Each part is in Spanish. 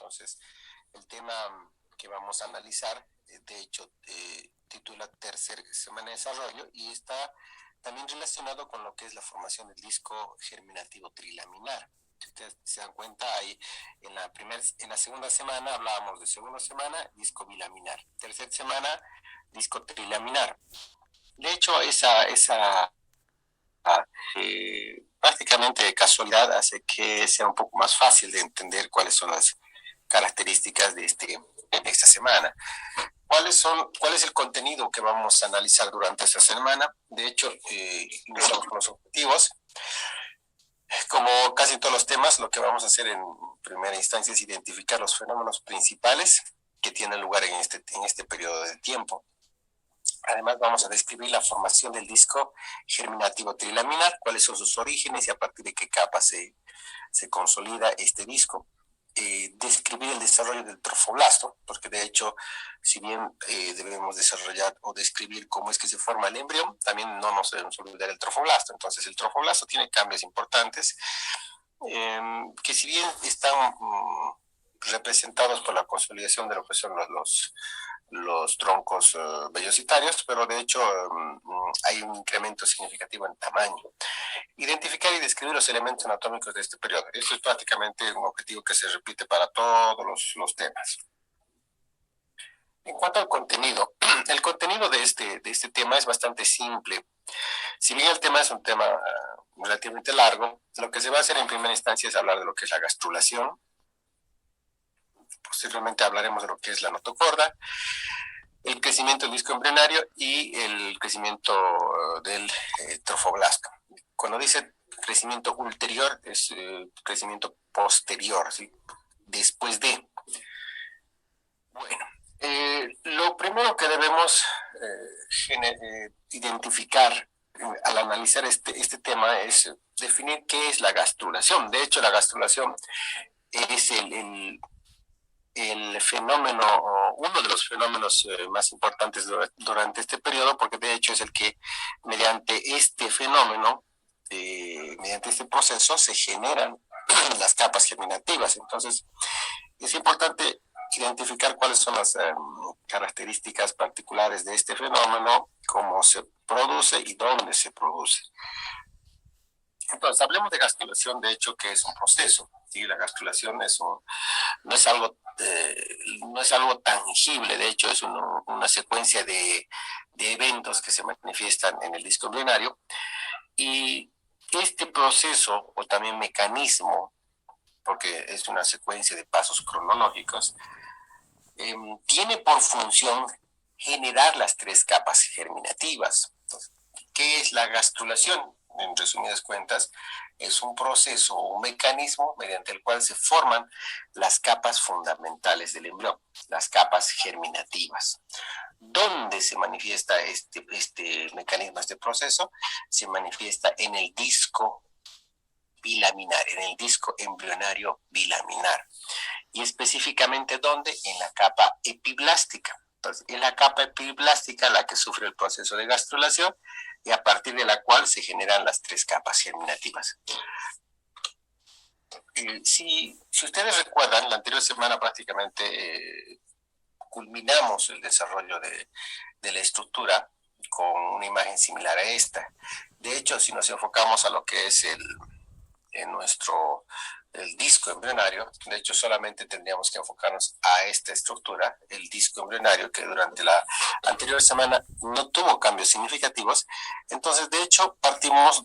Entonces, el tema que vamos a analizar, de hecho, titula Tercera Semana de Desarrollo y está también relacionado con lo que es la formación del disco germinativo trilaminar. Si ustedes se dan cuenta, ahí en la segunda semana hablábamos de segunda semana, disco bilaminar. Tercera semana, disco trilaminar. De hecho, esa prácticamente de casualidad hace que sea un poco más fácil de entender cuáles son las características de esta semana. ¿Cuál es el contenido que vamos a analizar durante esta semana? De hecho, iniciamos con los objetivos. Como casi todos los temas, lo que vamos a hacer en primera instancia es identificar los fenómenos principales que tienen lugar en este periodo de tiempo. Además, vamos a describir la formación del disco germinativo trilaminar, cuáles son sus orígenes y a partir de qué capa se consolida este disco. Describir el desarrollo del trofoblasto, porque de hecho, si bien debemos desarrollar o describir cómo es que se forma el embrión, también no nos debemos olvidar el trofoblasto. Entonces, el trofoblasto tiene cambios importantes que si bien están representados por la consolidación de lo que son los troncos vellositarios, pero de hecho hay un incremento significativo en tamaño. Identificar y describir los elementos anatómicos de este periodo. Esto es prácticamente un objetivo que se repite para todos los temas. En cuanto al contenido, el contenido de este tema es bastante simple. Si bien el tema es un tema relativamente largo, lo que se va a hacer en primera instancia es hablar de lo que es la gastrulación. Posteriormente hablaremos de lo que es la notocorda, el crecimiento del disco embrionario y el crecimiento del trofoblasto. Cuando dice crecimiento ulterior, es crecimiento posterior, ¿sí? Después de. Bueno, lo primero que debemos identificar al analizar este tema es definir qué es la gastrulación. De hecho, la gastrulación es el fenómeno, uno de los fenómenos más importantes durante este periodo, porque de hecho es el que mediante este fenómeno, mediante este proceso, se generan las capas germinativas. Entonces, es importante identificar cuáles son las características particulares de este fenómeno, cómo se produce y dónde se produce. Entonces, hablemos de gastrulación, de hecho, que es un proceso. ¿Sí? La gastrulación no es algo tangible, de hecho, es una secuencia de eventos que se manifiestan en el disco embrionario. Y este proceso, o también mecanismo, porque es una secuencia de pasos cronológicos, tiene por función generar las tres capas germinativas. Entonces, ¿qué es la gastrulación? En resumidas cuentas, es un proceso o un mecanismo mediante el cual se forman las capas fundamentales del embrión, las capas germinativas. ¿Dónde se manifiesta este mecanismo, este proceso? Se manifiesta en el disco bilaminar, en el disco embrionario bilaminar. Y específicamente, ¿dónde? En la capa epiblástica. Entonces, en la capa epiblástica la que sufre el proceso de gastrulación y a partir de la cual se generan las tres capas germinativas. Si ustedes recuerdan, la anterior semana prácticamente culminamos el desarrollo de la estructura con una imagen similar a esta. De hecho, si nos enfocamos a lo que es el disco embrionario, de hecho solamente tendríamos que enfocarnos a esta estructura, el disco embrionario, que durante la anterior semana no tuvo cambios significativos. Entonces, de hecho, partimos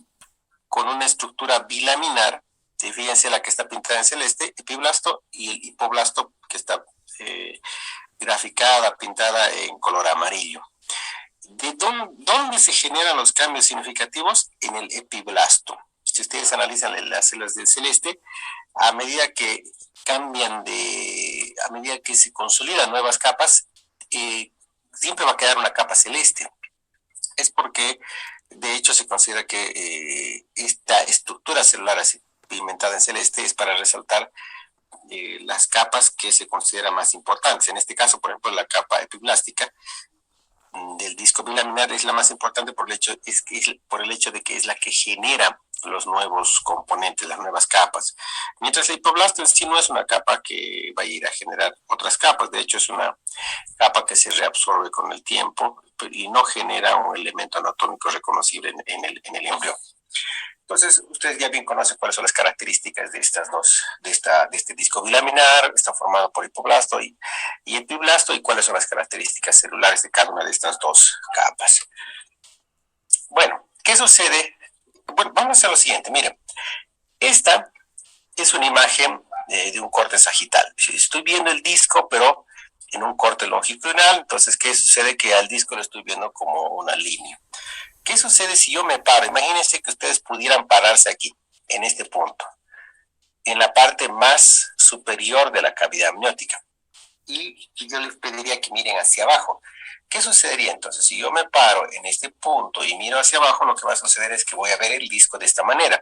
con una estructura bilaminar, ¿sí? Fíjense la que está pintada en celeste, epiblasto, y el hipoblasto que está graficada, pintada en color amarillo. ¿De dónde se generan los cambios significativos? En el epiblasto. Si ustedes analizan las células del celeste, a medida que a medida que se consolidan nuevas capas, siempre va a quedar una capa celeste. Es porque, de hecho, se considera que esta estructura celular así pigmentada en celeste es para resaltar las capas que se consideran más importantes. En este caso, por ejemplo, la capa epiblástica del disco bilaminar es la más importante por el hecho de que es la que genera los nuevos componentes, las nuevas capas. Mientras el hipoblasto en sí no es una capa que va a ir a generar otras capas, de hecho es una capa que se reabsorbe con el tiempo y no genera un elemento anatómico reconocible en el embrión. Entonces, ustedes ya bien conocen cuáles son las características de estas dos, de este disco bilaminar, está formado por hipoblasto y epiblasto, y cuáles son las características celulares de cada una de estas dos capas. Bueno, ¿qué sucede? Bueno, vamos a hacer lo siguiente, miren, esta es una imagen de un corte sagital. Estoy viendo el disco, pero en un corte longitudinal, entonces, ¿qué sucede? Que al disco lo estoy viendo como una línea. ¿Qué sucede si yo me paro? Imagínense que ustedes pudieran pararse aquí, en este punto, en la parte más superior de la cavidad amniótica. Y yo les pediría que miren hacia abajo. ¿Qué sucedería entonces? Si yo me paro en este punto y miro hacia abajo, lo que va a suceder es que voy a ver el disco de esta manera.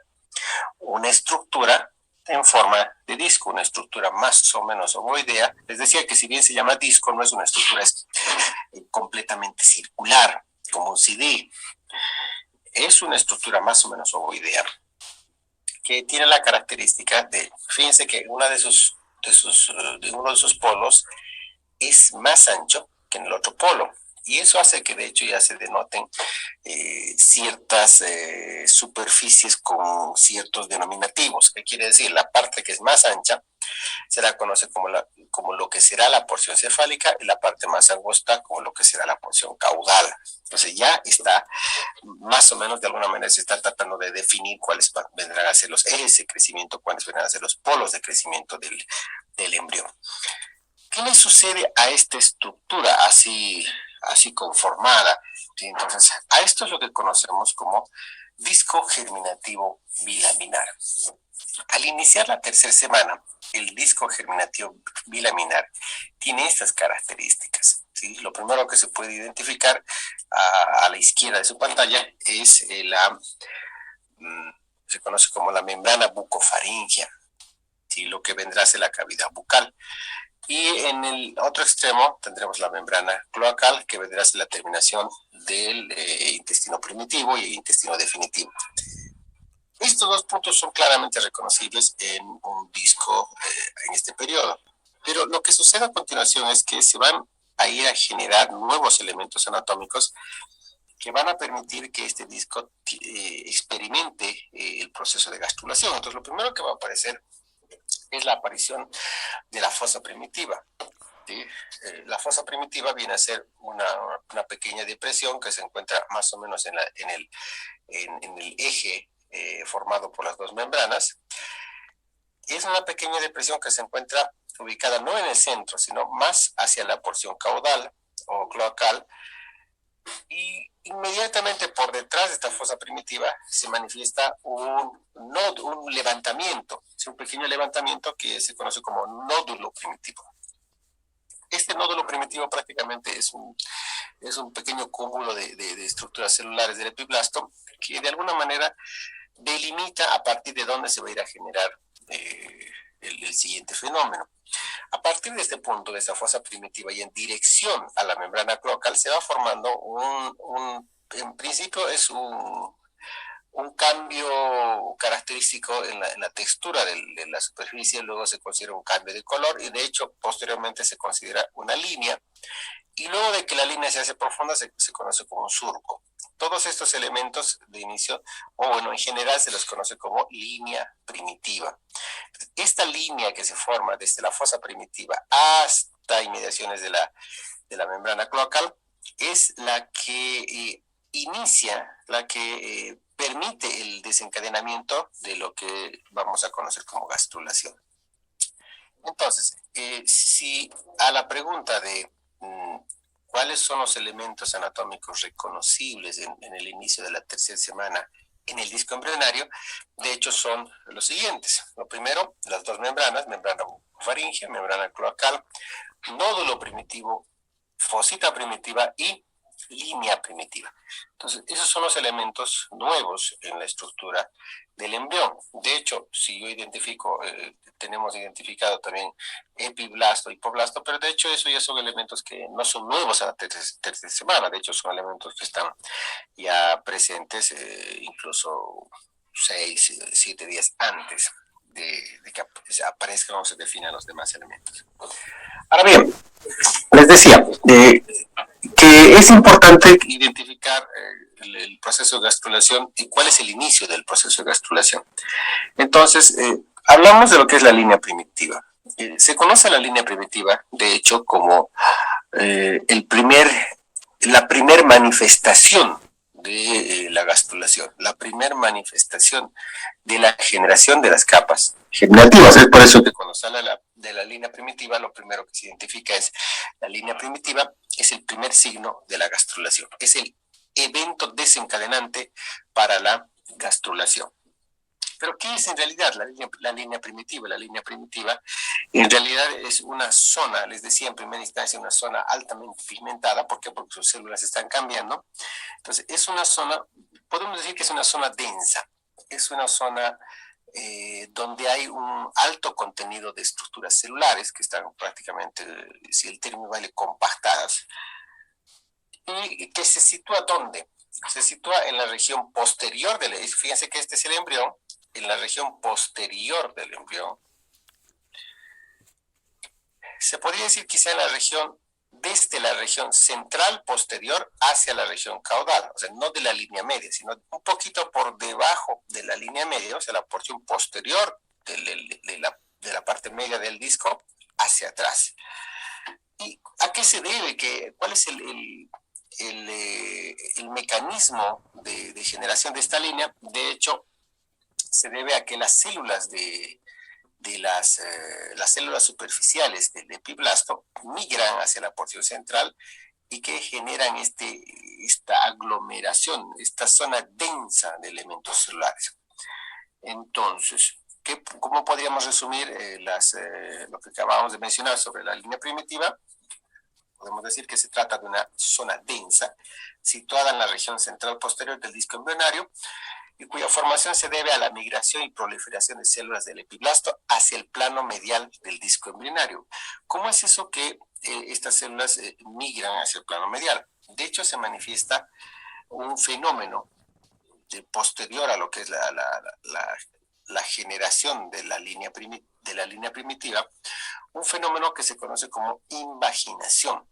Una estructura en forma de disco, una estructura más o menos ovoidea. Les decía que si bien se llama disco, no es una estructura completamente circular, como un CD. Es una estructura más o menos ovoidea que tiene la característica de, fíjense que uno de sus polos es más ancho que en el otro polo. Y eso hace que de hecho ya se denoten ciertas superficies con ciertos denominativos. ¿Qué quiere decir? La parte que es más ancha se la conoce como lo que será la porción cefálica, y la parte más angosta como lo que será la porción caudal. Entonces ya está, más o menos de alguna manera se está tratando de definir cuáles vendrán a ser los ejes de crecimiento, cuáles vendrán a ser los polos de crecimiento del embrión. ¿Qué le sucede a esta estructura así conformada? ¿Sí? Entonces, a esto es lo que conocemos como disco germinativo bilaminar. Al iniciar la tercera semana, el disco germinativo bilaminar tiene estas características. ¿Sí? Lo primero que se puede identificar a la izquierda de su pantalla es se conoce como la membrana bucofaringea, ¿sí? Lo que vendrá a ser la cavidad bucal. Y en el otro extremo tendremos la membrana cloacal, que vendrá a ser la terminación del intestino primitivo y el intestino definitivo. Estos dos puntos son claramente reconocibles en un disco en este periodo. Pero lo que sucede a continuación es que se van a ir a generar nuevos elementos anatómicos que van a permitir que este disco experimente el proceso de gastrulación. Entonces, lo primero que va a aparecer es la aparición de la fosa primitiva. ¿Sí? La fosa primitiva viene a ser una pequeña depresión que se encuentra más o menos en el eje formado por las dos membranas. Es una pequeña depresión que se encuentra ubicada no en el centro, sino más hacia la porción caudal o cloacal, y inmediatamente por detrás de esta fosa primitiva se manifiesta un levantamiento, un pequeño levantamiento que se conoce como nódulo primitivo. Este nódulo primitivo prácticamente es un pequeño cúmulo de estructuras celulares del epiblasto que de alguna manera delimita a partir de dónde se va a ir a generar el siguiente fenómeno. A partir de este punto, de esta fosa primitiva y en dirección a la membrana cloacal, se va formando en principio es un cambio característico en la textura de la superficie, luego se considera un cambio de color y de hecho posteriormente se considera una línea, y luego de que la línea se hace profunda se conoce como un surco. Todos estos elementos de inicio, o bueno, en general se los conoce como línea primitiva. Esta línea que se forma desde la fosa primitiva hasta inmediaciones de la membrana cloacal es la que inicia, la que permite el desencadenamiento de lo que vamos a conocer como gastrulación. Entonces, si a la pregunta de cuáles son los elementos anatómicos reconocibles en el inicio de la tercera semana en el disco embrionario, de hecho son los siguientes. Lo primero, las dos membranas, membrana faríngea, membrana cloacal, nódulo primitivo, fosita primitiva y línea primitiva. Entonces, esos son los elementos nuevos en la estructura del embrión. De hecho, si yo identifico, tenemos identificado también epiblasto, hipoblasto, pero de hecho eso ya son elementos que no son nuevos a la tercera semana, de hecho son elementos que están ya presentes incluso 6, 7 días antes de que aparezcan o se definan los demás elementos. Ahora bien, les decía que es importante identificar el proceso de gastrulación y cuál es el inicio del proceso de gastrulación. Entonces, hablamos de lo que es la línea primitiva. Se conoce la línea primitiva, de hecho, como la primer manifestación de la gastrulación, la primer manifestación de la generación de las capas generativas. Es por eso que cuando se habla de la línea primitiva, lo primero que se identifica es la línea primitiva, es el primer signo de la gastrulación, es el evento desencadenante para la gastrulación. Pero ¿qué es en realidad la línea primitiva? La línea primitiva en realidad es una zona, les decía en primera instancia, una zona altamente pigmentada. ¿Por qué? Porque sus células están cambiando. Entonces, es una zona, podemos decir que es una zona densa, es una zona donde hay un alto contenido de estructuras celulares que están prácticamente, si el término vale, compactadas, y que se sitúa ¿dónde? Se sitúa en la región posterior fíjense que este es el embrión, en la región posterior del embrión. Se podría decir quizá en la región, desde la región central posterior hacia la región caudal, o sea, no de la línea media, sino un poquito por debajo de la línea media, o sea, la porción posterior de la parte media del disco hacia atrás. ¿Y a qué se debe? ¿Cuál es el mecanismo de generación de esta línea? De hecho, se debe a que las células las células superficiales del epiblasto migran hacia la porción central y que generan esta aglomeración, esta zona densa de elementos celulares. Entonces, ¿cómo podríamos resumir lo que acabamos de mencionar sobre la línea primitiva? Podemos decir que se trata de una zona densa situada en la región central posterior del disco embrionario y cuya formación se debe a la migración y proliferación de células del epiblasto hacia el plano medial del disco embrionario. ¿Cómo es eso que estas células migran hacia el plano medial? De hecho, se manifiesta un fenómeno posterior a lo que es la generación de la línea primitiva, un fenómeno que se conoce como invaginación.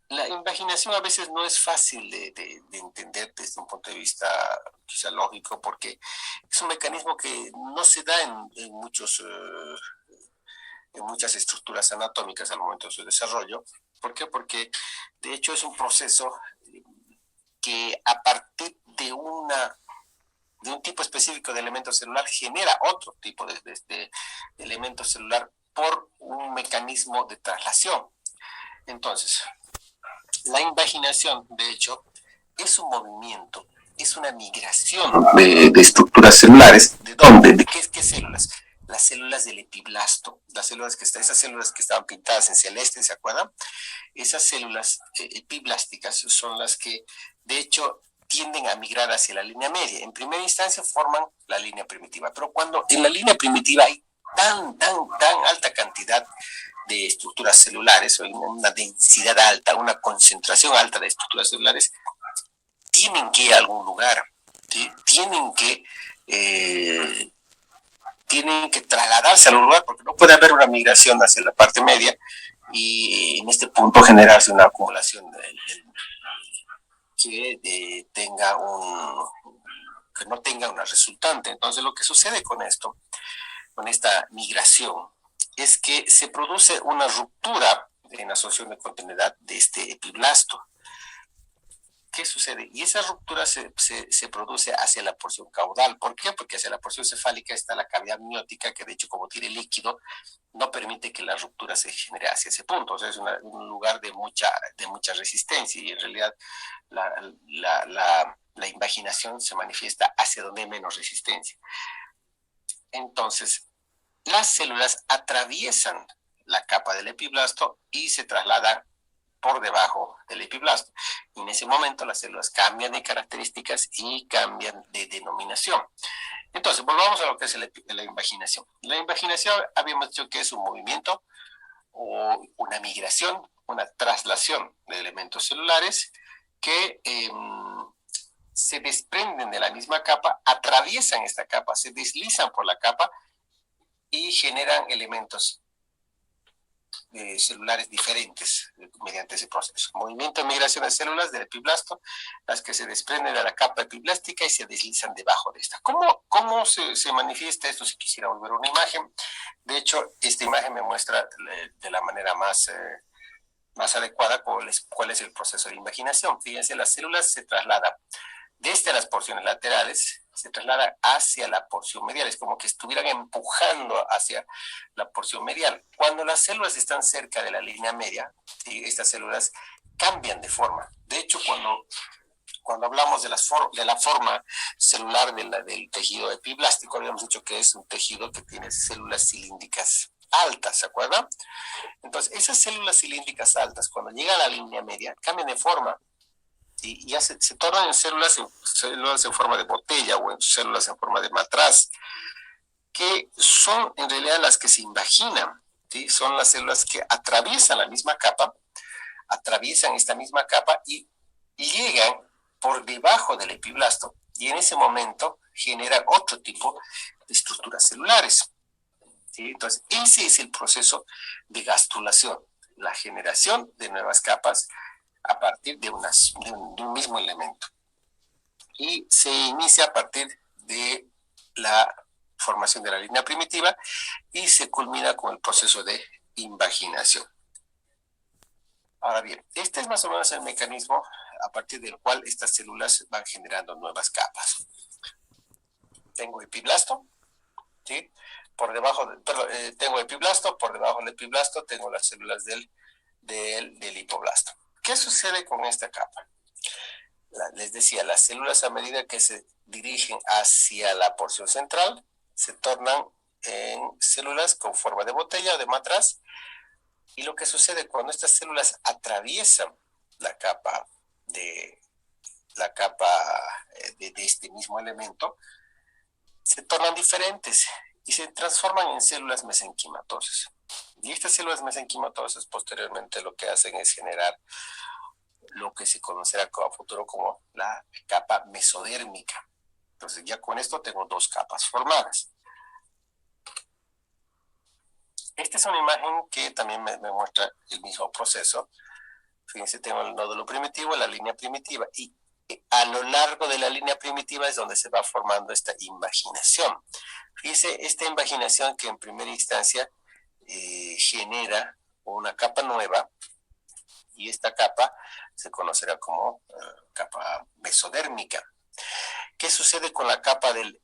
La invaginación a veces no es fácil de entender desde un punto de vista quizá lógico, porque es un mecanismo que no se da en muchas estructuras anatómicas al momento de su desarrollo. ¿Por qué? Porque de hecho es un proceso que a partir de un tipo específico de elemento celular genera otro tipo de elemento celular por un mecanismo de traslación. Entonces, la invaginación, de hecho, es un movimiento, es una migración de estructuras celulares. ¿De dónde? ¿De qué células? Las células del epiblasto, esas células que estaban pintadas en celeste, ¿se acuerdan? Esas células epiblásticas son las que, de hecho, tienden a migrar hacia la línea media. En primera instancia forman la línea primitiva, pero cuando en la línea primitiva hay tan alta cantidad de estructuras celulares, o una densidad alta, una concentración alta de estructuras celulares, tienen que ir a algún lugar, ¿sí? Tienen que trasladarse a algún lugar, porque no puede haber una migración hacia la parte media y en este punto generarse una acumulación que no tenga una resultante. Entonces, lo que sucede con esta migración, es que se produce una ruptura en la asociación de continuidad de este epiblasto. ¿Qué sucede? Y esa ruptura se produce hacia la porción caudal. ¿Por qué? Porque hacia la porción cefálica está la cavidad amniótica, que de hecho, como tiene líquido, no permite que la ruptura se genere hacia ese punto. O sea, es un lugar de mucha resistencia, y en realidad la invaginación se manifiesta hacia donde hay menos resistencia. Entonces, las células atraviesan la capa del epiblasto y se trasladan por debajo del epiblasto. Y en ese momento las células cambian de características y cambian de denominación. Entonces, volvamos a lo que es la invaginación. La invaginación habíamos dicho que es un movimiento o una migración, una traslación de elementos celulares que se desprenden de la misma capa, atraviesan esta capa, se deslizan por la capa y generan elementos celulares diferentes mediante ese proceso. Movimiento de migración de células del epiblasto, las que se desprenden de la capa epiblástica y se deslizan debajo de esta. ¿Cómo se manifiesta esto? Si quisiera volver a una imagen, de hecho, esta imagen me muestra de la manera más adecuada cuál es el proceso de invaginación. Fíjense, las células se trasladan desde las porciones laterales, se traslada hacia la porción medial, es como que estuvieran empujando hacia la porción medial. Cuando las células están cerca de la línea media, ¿sí? Estas células cambian de forma. De hecho, cuando hablamos de la forma celular del tejido epiblástico, habíamos dicho que es un tejido que tiene células cilíndricas altas, ¿se acuerdan? Entonces, esas células cilíndricas altas, cuando llegan a la línea media, cambian de forma y ya se tornan en células en forma de botella o en células en forma de matraz, que son en realidad las que se invaginan, ¿sí? Son las células que atraviesan la misma capa, atraviesan esta misma capa y llegan por debajo del epiblasto y en ese momento generan otro tipo de estructuras celulares, ¿sí? Entonces, ese es el proceso de gastrulación, la generación de nuevas capas a partir de un mismo elemento. Y se inicia a partir de la formación de la línea primitiva y se culmina con el proceso de invaginación. Ahora bien, este es más o menos el mecanismo a partir del cual estas células van generando nuevas capas. Tengo epiblasto, ¿sí? Por debajo, tengo epiblasto, por debajo del epiblasto tengo las células del hipoblasto. ¿Qué sucede con esta capa? Les decía, las células a medida que se dirigen hacia la porción central se tornan en células con forma de botella o de matraz, y lo que sucede cuando estas células atraviesan la capa de este mismo elemento, se tornan diferentes y se transforman en células mesenquimatosas. Y estas células mesenquimatosas posteriormente lo que hacen es generar lo que se conocerá a futuro como la capa mesodérmica. Entonces ya con esto tengo dos capas formadas. Esta es una imagen que también me muestra el mismo proceso. Fíjense, tengo el nódulo primitivo, la línea primitiva, y a lo largo de la línea primitiva es donde se va formando esta invaginación. Fíjense, esta invaginación que en primera instancia genera una capa nueva, y esta capa se conocerá como capa mesodérmica. ¿Qué sucede con la capa del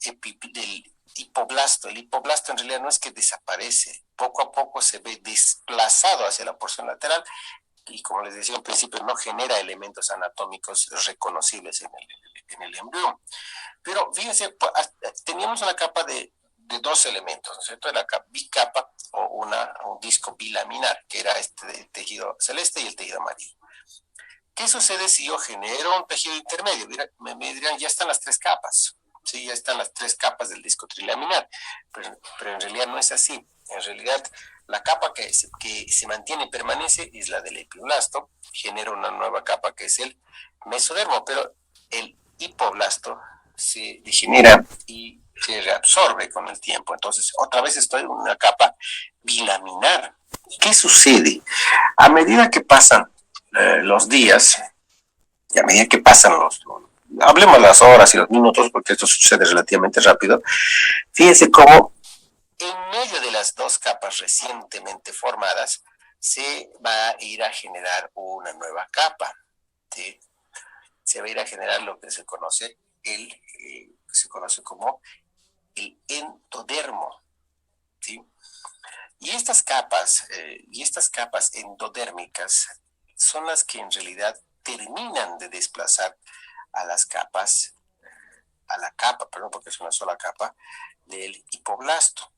hipoblasto? El hipoblasto en realidad no es que desaparece, poco a poco se ve desplazado hacia la porción lateral y, como les decía al principio, no genera elementos anatómicos reconocibles en el embrión. Pero fíjense, teníamos una capa de dos elementos, ¿no es cierto? La bicapa o un disco bilaminar, que era este tejido celeste y el tejido amarillo. ¿Qué sucede si yo genero un tejido intermedio? Me dirán, ya están las tres capas, ¿sí? Ya están las tres capas del disco trilaminar, pero en realidad no es así. En realidad, la capa que se mantiene y permanece es la del epiblasto, genera una nueva capa que es el mesodermo, pero el hipoblasto se degenera y se reabsorbe con el tiempo. Entonces, otra vez estoy en una capa bilaminar. ¿Qué sucede? A medida que pasan los días, y a medida que pasan hablemos las horas y los minutos, porque esto sucede relativamente rápido, fíjense cómo en medio de las dos capas recientemente formadas se va a ir a generar una nueva capa, ¿sí? Se va a ir a generar lo que se conoce como el endodermo, ¿sí? Y estas capas endodérmicas son las que en realidad terminan de desplazar a la capa, porque es una sola capa, del hipoblasto.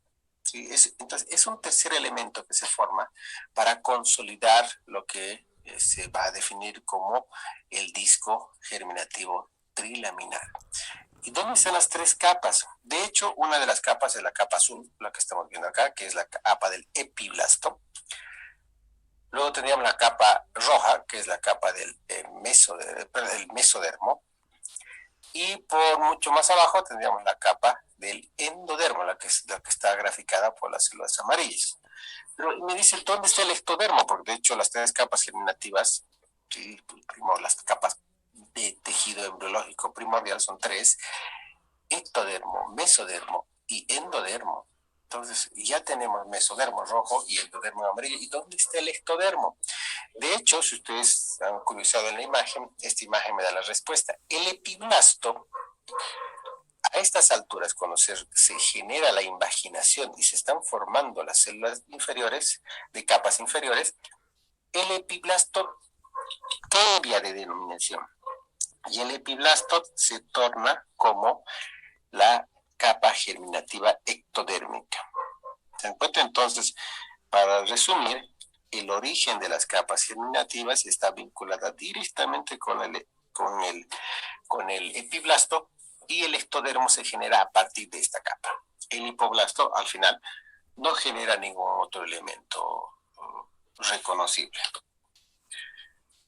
¿Sí? Entonces, es un tercer elemento que se forma para consolidar lo que se va a definir como el disco germinativo trilaminar. ¿Y dónde están las tres capas? De hecho, una de las capas es la capa azul, la que estamos viendo acá, que es la capa del epiblasto. Luego tendríamos la capa roja, que es la capa del mesodermo. y por mucho más abajo tendríamos la capa del endodermo, la que está graficada por las células amarillas. Pero me dice, ¿dónde está el ectodermo? Porque de hecho las tres capas germinativas, sí, las capas de tejido embriológico primordial son tres: ectodermo, mesodermo y endodermo. Entonces ya tenemos mesodermo rojo y endodermo amarillo. ¿Y dónde está el ectodermo? De hecho, si ustedes han curiosado en la imagen, esta imagen me da la respuesta. El epiblasto, a estas alturas, cuando se genera la invaginación y se están formando las células inferiores, de capas inferiores, el epiblasto cambia de denominación y el epiblasto se torna como la capa germinativa ectodérmica. ¿Se encuentra? Entonces, para resumir, el origen de las capas germinativas está vinculada directamente con el epiblasto, y el ectodermo se genera a partir de esta capa. El hipoblasto, al final, no genera ningún otro elemento reconocible.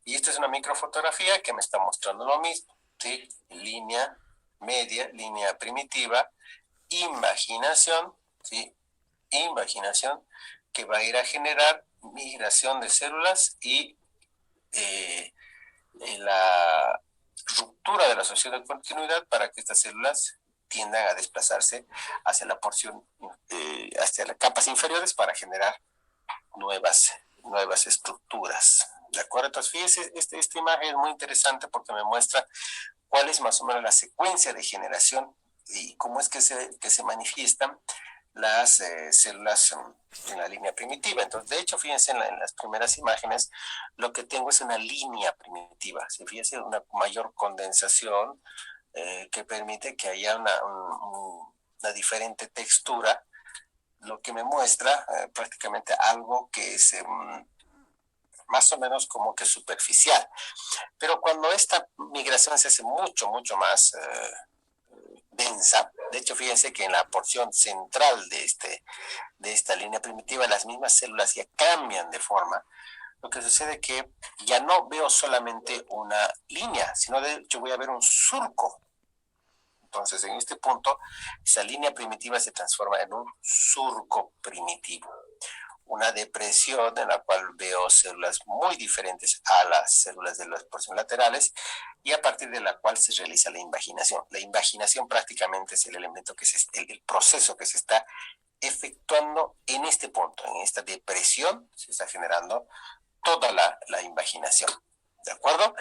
Y esta es una microfotografía que me está mostrando lo mismo, ¿sí? Línea media, línea primitiva, invaginación, ¿sí? Invaginación, que va a ir a generar migración de células y la ruptura de la asociación de continuidad para que estas células tiendan a desplazarse hacia la porción, hacia las capas inferiores para generar nuevas estructuras. ¿De acuerdo? Entonces, fíjense, esta imagen es muy interesante porque me muestra cuál es más o menos la secuencia de generación y cómo es que se manifiestan las células en la línea primitiva. Entonces, de hecho, fíjense en las primeras imágenes, lo que tengo es una línea primitiva. ¿Sí? Fíjense, una mayor condensación que permite que haya una diferente textura, lo que me muestra prácticamente algo que es más o menos como que superficial. Pero cuando esta migración se hace mucho más densa, de hecho, fíjense que en la porción central de esta línea primitiva, las mismas células ya cambian de forma. Lo que sucede es que ya no veo solamente una línea, sino de hecho voy a ver un surco. Entonces, en este punto, esa línea primitiva se transforma en un surco primitivo, una depresión en la cual veo células muy diferentes a las células de las porciones laterales, y a partir de la cual se realiza la invaginación. La invaginación prácticamente es el elemento el proceso que se está efectuando en este punto, en esta depresión, se está generando toda la invaginación. ¿De acuerdo?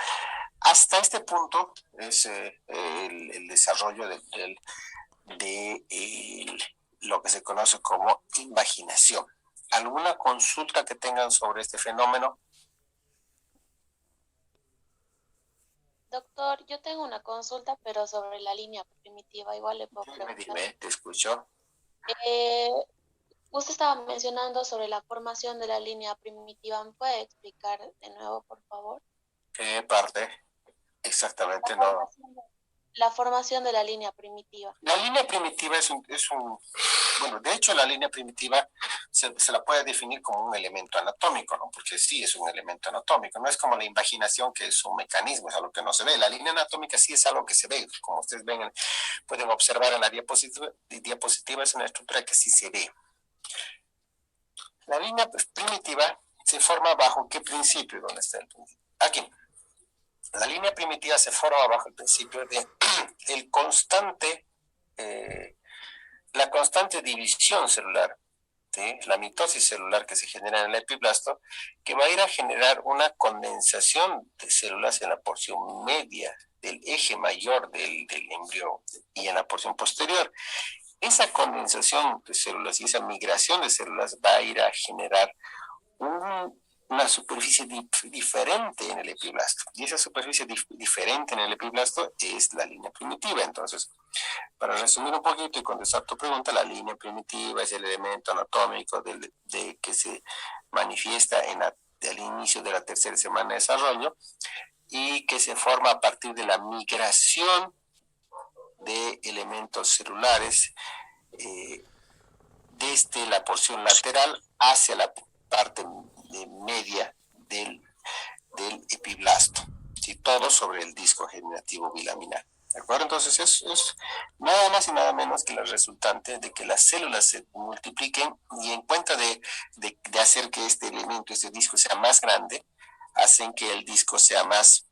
Hasta este punto es el desarrollo de lo que se conoce como invaginación. ¿Alguna consulta que tengan sobre este fenómeno? Doctor, yo tengo una consulta, pero sobre la línea primitiva, igual le puedo preguntar. Dime, te escucho. Eh, Usted estaba mencionando sobre la formación de la línea primitiva. ¿Me puede explicar de nuevo, por favor? ¿Qué parte? Exactamente, La no. formación la formación de la línea primitiva. La línea primitiva bueno, de hecho la línea primitiva se la puede definir como un elemento anatómico, ¿no? Porque sí es un elemento anatómico, no es como la invaginación, que es un mecanismo, es algo que no se ve. La línea anatómica sí es algo que se ve, como ustedes ven, pueden observar en la diapositiva, es una estructura que sí se ve. La línea primitiva se forma bajo ¿qué principio? ¿Dónde está el principio? Aquí. La línea primitiva se forma bajo el principio de el constante, la constante división celular, ¿sí? La mitosis celular que se genera en el epiblasto, que va a ir a generar una condensación de células en la porción media del eje mayor del embrión y en la porción posterior. Esa condensación de células y esa migración de células va a ir a generar una superficie diferente en el epiblasto. Y esa superficie diferente en el epiblasto es la línea primitiva. Entonces, para resumir un poquito y contestar tu pregunta, la línea primitiva es el elemento anatómico que se manifiesta al inicio de la tercera semana de desarrollo y que se forma a partir de la migración de elementos celulares desde la porción lateral hacia la parte media del epiblasto, ¿sí? Todo sobre el disco germinativo bilaminar. ¿De acuerdo? Entonces es nada más y nada menos que la resultante de que las células se multipliquen y en cuenta de hacer que este elemento, este disco sea más grande, hacen que el disco sea más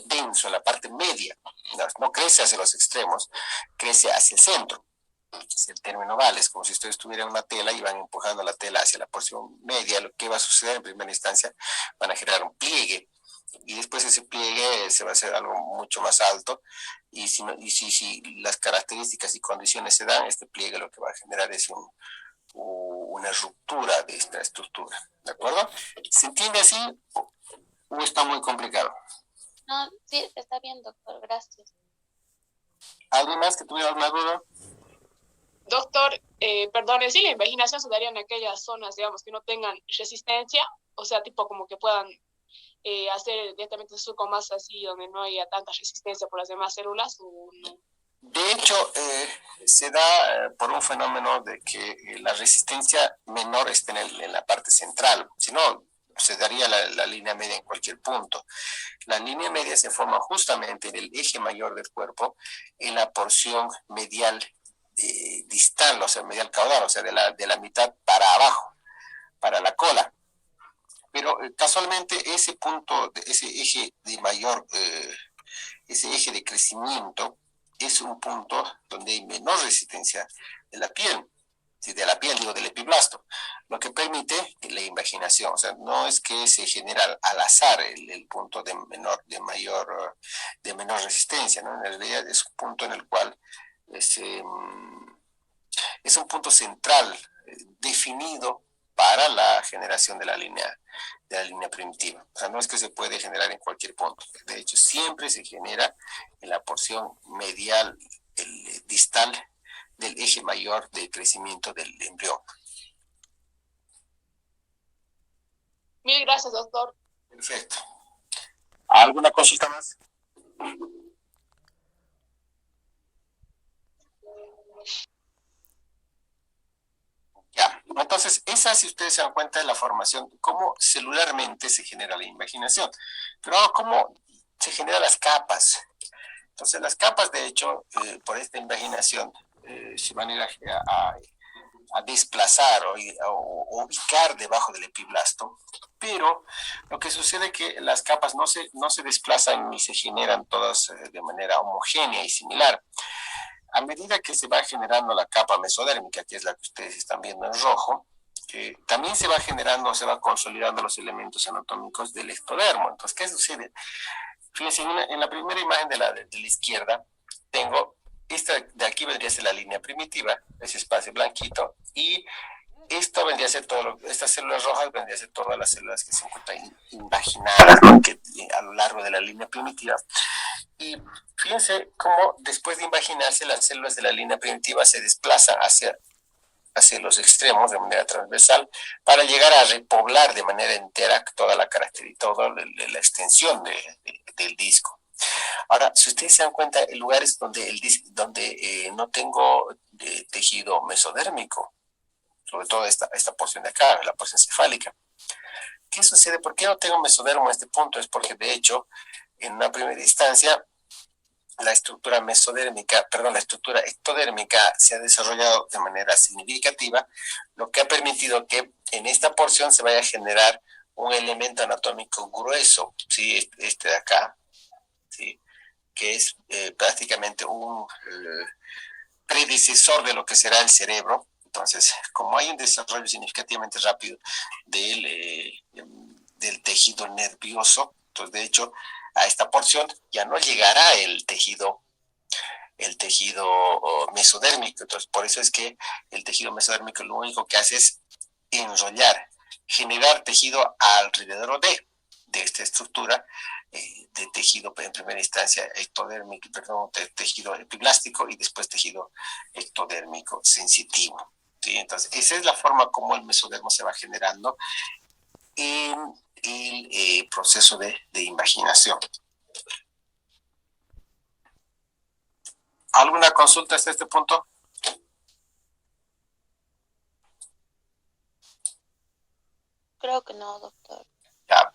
denso en la parte media. No crece hacia los extremos, crece hacia el centro. Es el término vale, es como si usted estuviera en una tela y van empujando la tela hacia la porción media. Lo que va a suceder en primera instancia, van a generar un pliegue y después ese pliegue se va a hacer algo mucho más alto y si las características y condiciones se dan, este pliegue lo que va a generar es una ruptura de esta estructura, ¿de acuerdo? ¿Se entiende así o está muy complicado? No, sí, está bien, doctor, gracias. ¿Alguien más que tuviera alguna duda? Doctor, perdone, sí, la invaginación se daría en aquellas zonas, digamos, que no tengan resistencia, o sea, tipo como que puedan hacer directamente el surco más así, donde no haya tanta resistencia por las demás células, o no. De hecho, se da por un fenómeno de que la resistencia menor está en la parte central, si no, se daría la línea media en cualquier punto. La línea media se forma justamente en el eje mayor del cuerpo, en la porción medial distal, o sea, medial caudal, o sea, de la mitad para abajo, para la cola. Pero casualmente ese punto, ese eje de mayor, ese eje de crecimiento, es un punto donde hay menor resistencia de la piel, de la piel, digo, del epiblasto, lo que permite la invaginación. O sea, no es que se genera al azar el punto de menor resistencia, ¿no? En realidad es un punto en el cual es, es un punto central definido para la generación de la línea primitiva. O sea, no es que se puede generar en cualquier punto. De hecho, siempre se genera en la porción medial, el distal del eje mayor de crecimiento del embrión. Mil gracias, doctor. Perfecto. ¿Alguna consulta más? Ya, entonces esa, si ustedes se dan cuenta de la formación, cómo celularmente se genera la imaginación, pero cómo se generan las capas. Entonces las capas, de hecho, por esta imaginación, se van a ir a desplazar o ubicar debajo del epiblasto, pero lo que sucede es que las capas no se desplazan ni se generan todas de manera homogénea y similar. A medida que se va generando la capa mesodérmica, que es la que ustedes están viendo en rojo, también se va generando, se va consolidando los elementos anatómicos del ectodermo. Entonces, ¿qué sucede? Fíjense, en la primera imagen de la izquierda, tengo, esta de aquí vendría a ser la línea primitiva, ese espacio blanquito, y esto vendría a ser estas células rojas vendrían a ser todas las células que se encuentran invaginadas, ¿no? A lo largo de la línea primitiva. Y fíjense cómo después de imaginarse, las células de la línea primitiva se desplazan hacia los extremos de manera transversal para llegar a repoblar de manera entera toda la característica, toda la extensión del disco. Ahora, si ustedes se dan cuenta, en lugares donde no tengo tejido mesodérmico, sobre todo esta porción de acá, la porción cefálica, ¿qué sucede? ¿Por qué no tengo mesodermo en este punto? Es porque, de hecho, en una primera instancia, la estructura la estructura ectodérmica se ha desarrollado de manera significativa, lo que ha permitido que en esta porción se vaya a generar un elemento anatómico grueso, ¿sí? Este de acá, ¿sí? Que es prácticamente un predecesor de lo que será el cerebro. Entonces, como hay un desarrollo significativamente rápido del tejido nervioso, entonces de hecho a esta porción ya no llegará el tejido mesodérmico. Entonces, por eso es que el tejido mesodérmico lo único que hace es enrollar, generar tejido alrededor de esta estructura de tejido en primera instancia ectodérmico, perdón, tejido epiblástico y después tejido ectodérmico sensitivo. ¿Sí? Entonces, esa es la forma como el mesodermo se va generando en el proceso de imaginación. ¿Alguna consulta hasta este punto? Creo que no, doctor. Ya.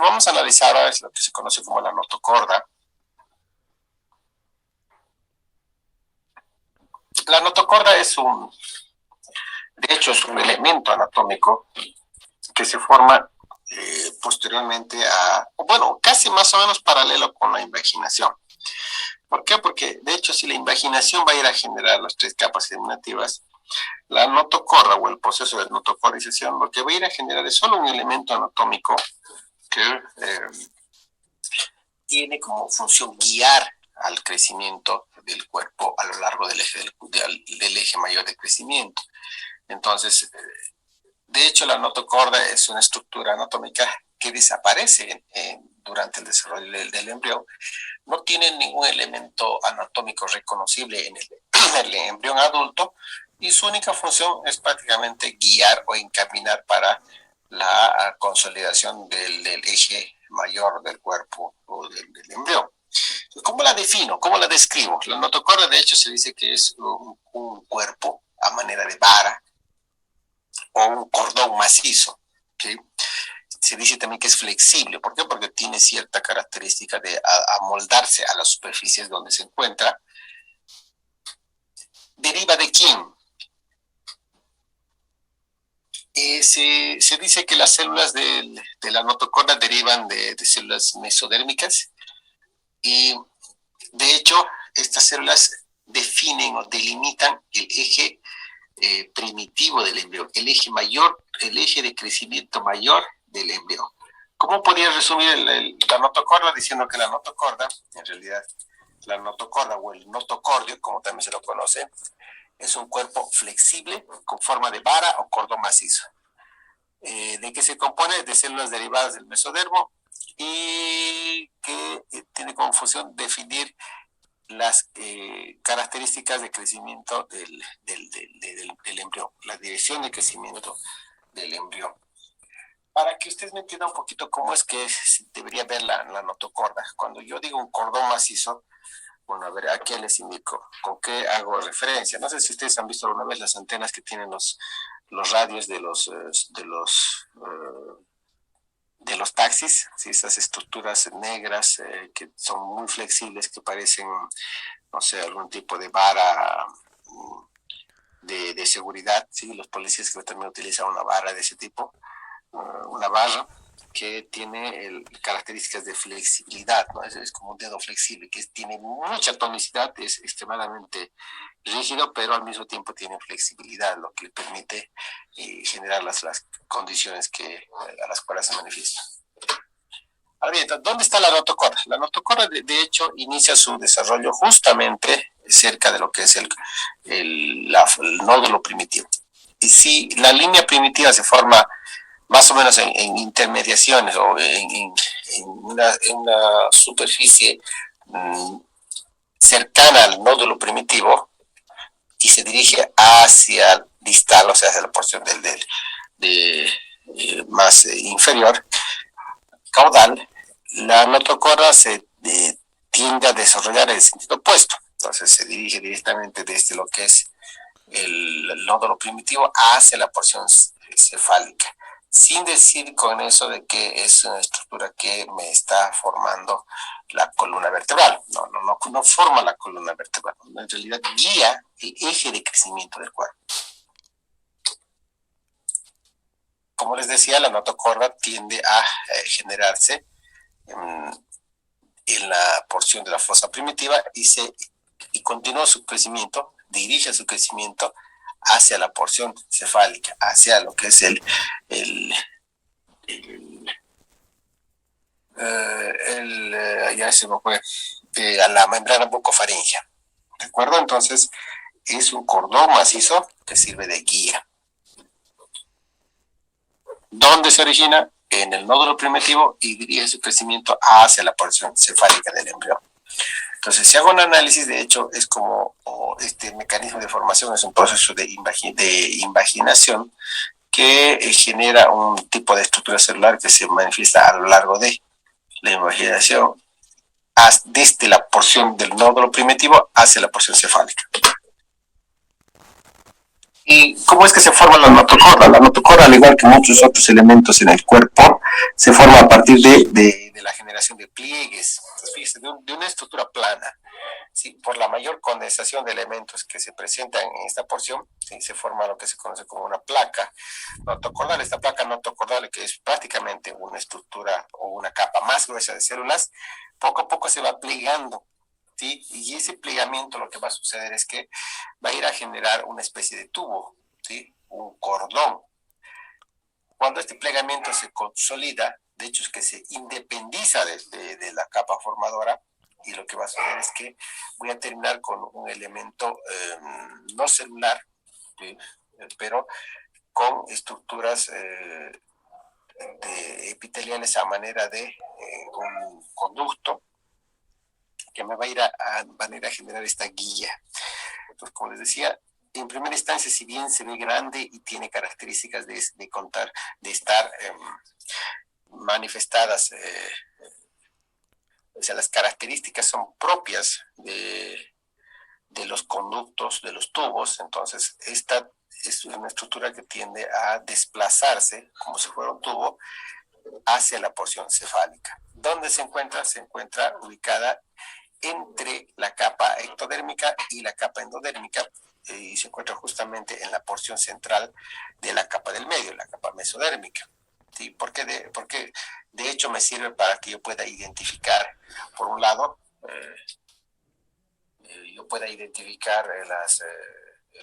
vamos a analizar ahora es lo que se conoce como la notocorda. La notocorda de hecho es un elemento anatómico que se forma posteriormente bueno, casi más o menos paralelo con la invaginación. ¿Por qué? Porque de hecho si la invaginación va a ir a generar las 3 capas germinativas, la notocorda o el proceso de notocordización lo que va a ir a generar es solo un elemento anatómico que tiene como función guiar al crecimiento del cuerpo a lo largo del eje mayor de crecimiento. Entonces, de hecho, la notocorda es una estructura anatómica que desaparece durante el desarrollo del embrión. No tiene ningún elemento anatómico reconocible en el embrión adulto y su única función es prácticamente guiar o encaminar para la consolidación del eje mayor del cuerpo o del embrión. ¿Cómo la defino? ¿Cómo la describo? La notocorda, de hecho, se dice que es un cuerpo a manera de vara o un cordón macizo, ¿sí? Se dice también que es flexible. ¿Por qué? Porque tiene cierta característica de amoldarse a las superficies donde se encuentra. ¿Deriva de quién? Se dice que las células de la notocorda derivan de células mesodérmicas y de hecho estas células definen o delimitan el eje primitivo del embrión, el eje mayor, el eje de crecimiento mayor del embrión. ¿Cómo podría resumir la notocorda? Diciendo que la notocorda, en realidad, la notocorda o el notocordio, como también se lo conoce, es un cuerpo flexible con forma de vara o cordón macizo. ¿De qué se compone? De células derivadas del mesodermo y que tiene como función definir las características de crecimiento del embrión, la dirección de crecimiento del embrión. Para que ustedes me entiendan un poquito cómo es que debería ver la notocorda. Cuando yo digo un cordón macizo, bueno, a ver, ¿a qué les indico? ¿Con qué hago referencia? No sé si ustedes han visto alguna vez las antenas que tienen los radios de los taxis, ¿sí? Esas estructuras negras que son muy flexibles, que parecen, no sé, algún tipo de vara de seguridad, ¿sí? Los policías que también utilizan una vara de ese tipo, una barra que tiene características de flexibilidad, ¿no? Es como un dedo flexible, que tiene mucha tonicidad, es extremadamente rígido, pero al mismo tiempo tiene flexibilidad, lo que le permite generar las condiciones a las cuales se manifiesta. Ahora bien, ¿dónde está la notocorda? La notocorda, de hecho, inicia su desarrollo justamente cerca de lo que es el nódulo primitivo. Y si la línea primitiva se forma más o menos en intermediaciones o en una superficie cercana al nódulo primitivo y se dirige hacia el distal, o sea, hacia la porción más inferior, caudal, la notocorda se tiende a desarrollar en el sentido opuesto. Entonces se dirige directamente desde lo que es el nódulo primitivo hacia la porción cefálica, sin decir con eso de que es una estructura que me está formando la columna vertebral. No forma la columna vertebral, en realidad guía el eje de crecimiento del cuerpo. Como les decía, la notocorda tiende a generarse en la porción de la fosa primitiva y continúa su crecimiento, dirige su crecimiento hacia la porción cefálica, hacia lo que es ya se me fue, a la membrana bucofaringea. ¿De acuerdo? Entonces, es un cordón macizo que sirve de guía. ¿Dónde se origina? En el nódulo primitivo y dirige su crecimiento hacia la porción cefálica del embrión. Entonces, si hago un análisis, de hecho, es como este mecanismo de formación, es un proceso de invaginación que genera un tipo de estructura celular que se manifiesta a lo largo de la invaginación desde la porción del nódulo primitivo hacia la porción cefálica. ¿Y cómo es que se forma la notocorda? La notocorda, al igual que muchos otros elementos en el cuerpo, se forma a partir de la generación de pliegues. Entonces, fíjese, de una estructura plana. Sí, por la mayor condensación de elementos que se presentan en esta porción, sí, se forma lo que se conoce como una placa notocordal. Esta placa notocordal, que es prácticamente una estructura o una capa más gruesa de células, poco a poco se va plegando, ¿sí? Y ese plegamiento lo que va a suceder es que va a ir a generar una especie de tubo, ¿sí? Un cordón. Cuando este plegamiento se consolida, de hecho es que se independiza de la capa formadora, y lo que va a suceder es que voy a terminar con un elemento no celular, ¿sí? Pero con estructuras epiteliales a manera de un conducto que me va a ir van a ir a generar esta guía. Entonces, como les decía, en primera instancia, si bien se ve grande y tiene características de estar manifestadas, o sea, las características son propias de los conductos, de los tubos. Entonces, esta es una estructura que tiende a desplazarse, como si fuera un tubo, hacia la porción cefálica. ¿Dónde se encuentra? Se encuentra ubicada entre la capa ectodérmica y la capa endodérmica, y se encuentra justamente en la porción central de la capa del medio, la capa mesodérmica. ¿Sí? Porque de hecho me sirve para que yo pueda identificar, por un lado, yo pueda identificar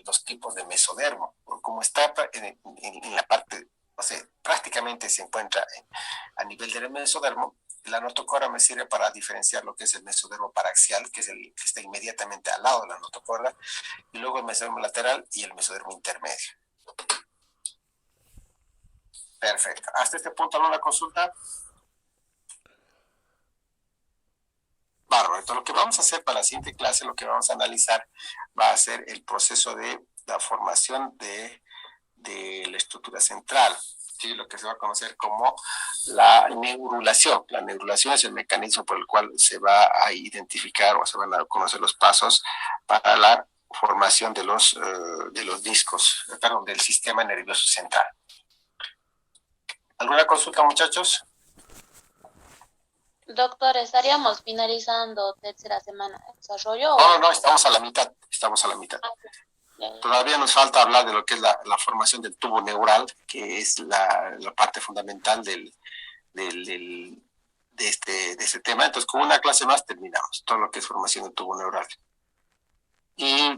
los tipos de mesodermo. Como está en la parte, o sea, prácticamente se encuentra a nivel del mesodermo, la notocorda me sirve para diferenciar lo que es el mesodermo paraxial, que es el que está inmediatamente al lado de la notocorda, y luego el mesodermo lateral y el mesodermo intermedio. Perfecto. ¿Hasta este punto alguna consulta? Bárbaro. Entonces, lo que vamos a hacer para la siguiente clase, lo que vamos a analizar, va a ser el proceso de la formación de la estructura central, ¿sí? Lo que se va a conocer como la neurulación. La neurulación es el mecanismo por el cual se va a identificar o se van a conocer los pasos para la formación de los discos, perdón, del sistema nervioso central. ¿Alguna consulta, muchachos? Doctor, ¿estaríamos finalizando tercera semana de desarrollo? No, estamos a la mitad, Todavía nos falta hablar de lo que es la formación del tubo neural, que es la parte fundamental de este tema. Entonces, con una clase más terminamos todo lo que es formación del tubo neural. Y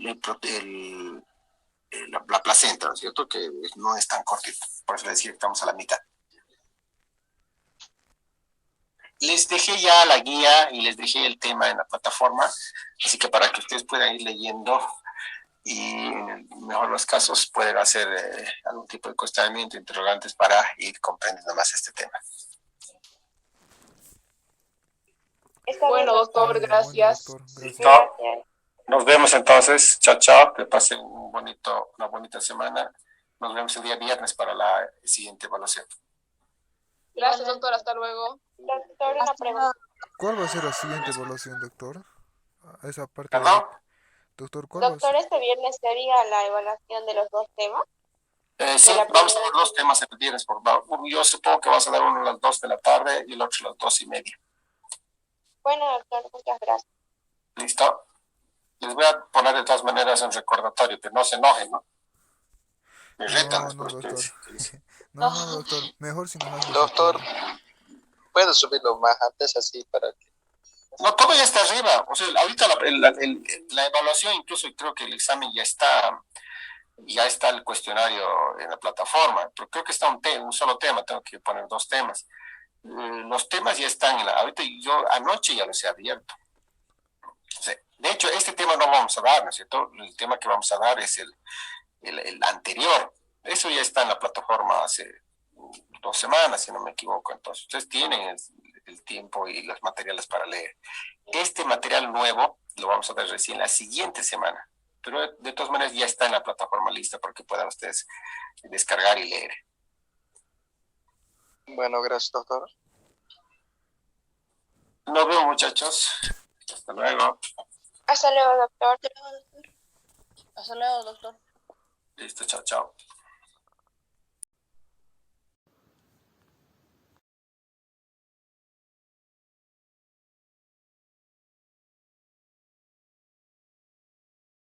la placenta, ¿no es cierto? Que no es tan cortita, por eso les decía que estamos a la mitad. Les dejé ya la guía y les dejé el tema en la plataforma, así que para que ustedes puedan ir leyendo y en el mejor de los casos pueden hacer algún tipo de cuestionamiento, interrogantes para ir comprendiendo más este tema. Bueno, doctor, gracias. Bueno, doctor, gracias. Nos vemos entonces. Chao, chao. Que pasen una bonita semana. Nos vemos el día viernes para la siguiente evaluación. Gracias, doctor. Hasta luego. Doctor, una pregunta. ¿Cuál va a ser la siguiente evaluación, doctor? Esa parte ¿Perdón? Doctor, ¿cuál va a Doctor, ser? este viernes se haría la evaluación de los dos temas. Sí, vamos a ver dos temas el viernes, por favor. Yo supongo que vas a dar uno a las 2 de la tarde y el otro a las 2:30. Bueno, doctor, muchas gracias. ¿Listo? Les voy a poner de todas maneras un recordatorio, que no se enojen, ¿no? Me retan No, después doctor. ustedes. No, doctor. Mejor si nos hace Doctor, recuerdo. ¿puedo subirlo más antes así para que... No, todo ya está arriba. O sea, ahorita la evaluación, incluso creo que el examen ya está el cuestionario en la plataforma, pero creo que está un solo tema, tengo que poner dos temas. Los temas ya están ahorita yo anoche ya los he abierto. O sea, de hecho, este tema no vamos a dar, ¿no es cierto? El tema que vamos a dar es el anterior. Eso ya está en la plataforma hace 2 semanas, si no me equivoco. Entonces, ustedes tienen el tiempo y los materiales para leer. Este material nuevo lo vamos a ver recién la siguiente semana, pero de todas maneras ya está en la plataforma lista para que puedan ustedes descargar y leer. Bueno, gracias, doctor. Nos vemos, muchachos. Hasta luego. Hasta luego, doctor. Hasta luego, doctor. Listo, chao, chao.